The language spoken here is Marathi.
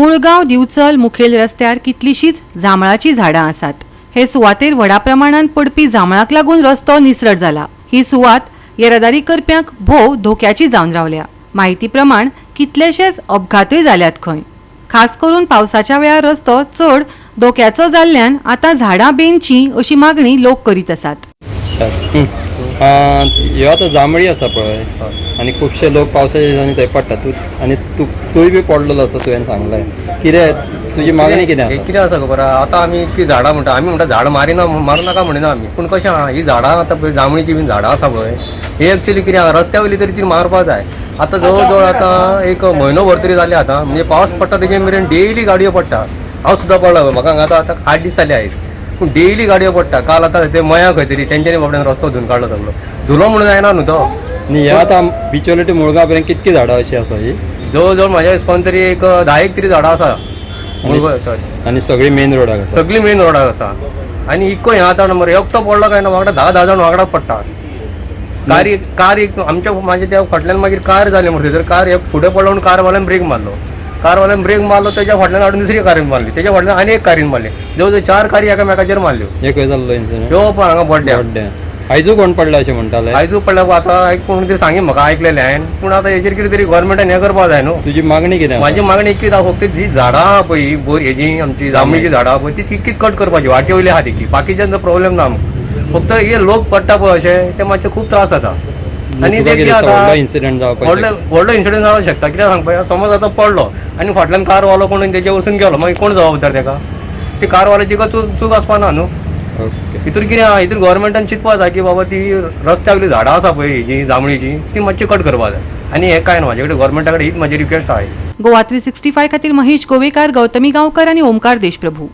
मुळगाव दिवचल मुखेल रस्त्यार कितलीशीच जांभळाची झाडां आसात। हे सुवातेर व्हडा प्रमाणात पडपी जांभळाक लागून रस्तो निसरट जाला। ही सुवात येरादारी करप्यांक भोव धोक्याची जावन रावल्या। माहिती प्रमाण कितलेशेच अपघातय जाल्यात खंय। खास करून पावसाच्या वेळार रस्तो चड धोक्याचो जाल्ल्यान आता झाडां बेंची अशी मागणी लोक करीत आसात। ह्यो आतां जांभळी आसा पळय आनी खुबशे लोक पावसाच्या दिसांनी थंय पडटात आनी तूंय बी पडलेलो आसा तुवें सांगलें। कितें तुजी मागणी कितें आसा? कितें आसा खबर आहा, आतां आमी इतकी झाडां म्हणटा, आमी म्हणटा झाड मारू नाका म्हणिना आमी, पूण कशें आहा ही झाडां आतां पळय जांभळीची बीन झाडां आसा पळय हे एक्चुअली कितें आहा रस्त्या वयली तरी ती मारपा जाय। आतां जवळ जवळ आतां एक म्हयनो भर तरी जाले आतां, म्हणजे पावस पडटा तेजे मेरेन डेली गाडयो पडटा। हांव सुद्दां पडला म्हाका हांगा आतां 8 दीस जाले आयज, पूण डेली गाडयो पडटा। काल आतां ते मया खंय तरी तेंच्यांनी बाबड्यान रस्तो धुवन काडलो सगळो, धुलो म्हणून जायना न्हू तो। आनी ह्या आतां बिचोलेटी मुळगांव पर्यंत कितकी झाडां अशी आसा ही? जवळ जवळ म्हाज्या हिसपान तरी एक 10 तरी झाडां आसा आनी सगळी मेन रोडाक आसा? सगळी मेन रोडाक आसा। आनी इतको हें आतां नंबर एकटो पडलो काय ना वांगडा 10 जाण वांगडाच पडटा। कार एक आमच्या म्हाज्या त्या फाटल्यान मागीर कार जाली म्हणटा तर कार एक फुडें पडलो म्हणून कारवाल्यान ब्रेक मारलो। कारवाल्यान ब्रेक मारलो तेच्या फाटल्यान हाडून दुसरी कारीन मारली, तेच्या फाटल्यान आनी एक कारीन मारली। जवळ जवळ 4 कारी एकामेकाचेर मारल्यो। एक खंय जाल्लो इन्सिडंट? ह्यो पण हांगा बड्ड्या आयजू कोण पडला अशें म्हणटाले? आयजू पडल्या आतां कोण तरी सांगी म्हाका ऐकलेलें हांवें, पूण आतां हेचेर कितें तरी गोवोरमेंटान हें करपा जाय न्हू। तुजी मागणी कितें? म्हाजी मागणी इतकीच आहा, फक्त जी झाडां आहा पळय ही बोर हेजी आमची जांभळीची झाडां पळय ती तितकीच कट करपाची, वाटे वयली आहा ती, बाकीच्यांचो प्रॉब्लेम ना आमकां। फक्त हे लोक पडटा पळय अशें ते मातशे खूब त्रास जाता। आनी ते कितें व्हडलो इन्सिडंट जावपाक व्हडलो इन्सिडंट जावंक शकता। कित्याक सांगपा समज आतां पडलो आनी फाटल्यान कारवालो कोण तेजे वचून गेलो, मागीर कोण जबाबदार तेका? ती कारवाल्याची चूक आसपा ना न्हू। हितूर कितें आहा, हितूर गोवोरमेंटान चिंतपा जाय की बाबा ती रस्त्या वयली झाडां आसा पळय ही जांभळीची ती मातशी कट करपा जाय। आनी हें काय ना, म्हाजे कडेन गोवोरमेंटा कडेन हीच म्हाजी रिक्वेस्ट आहा। गोवा 365 खातीर महेश गोवेकार, गौतमी गांवकर आनी ओमकार देशप्रभू।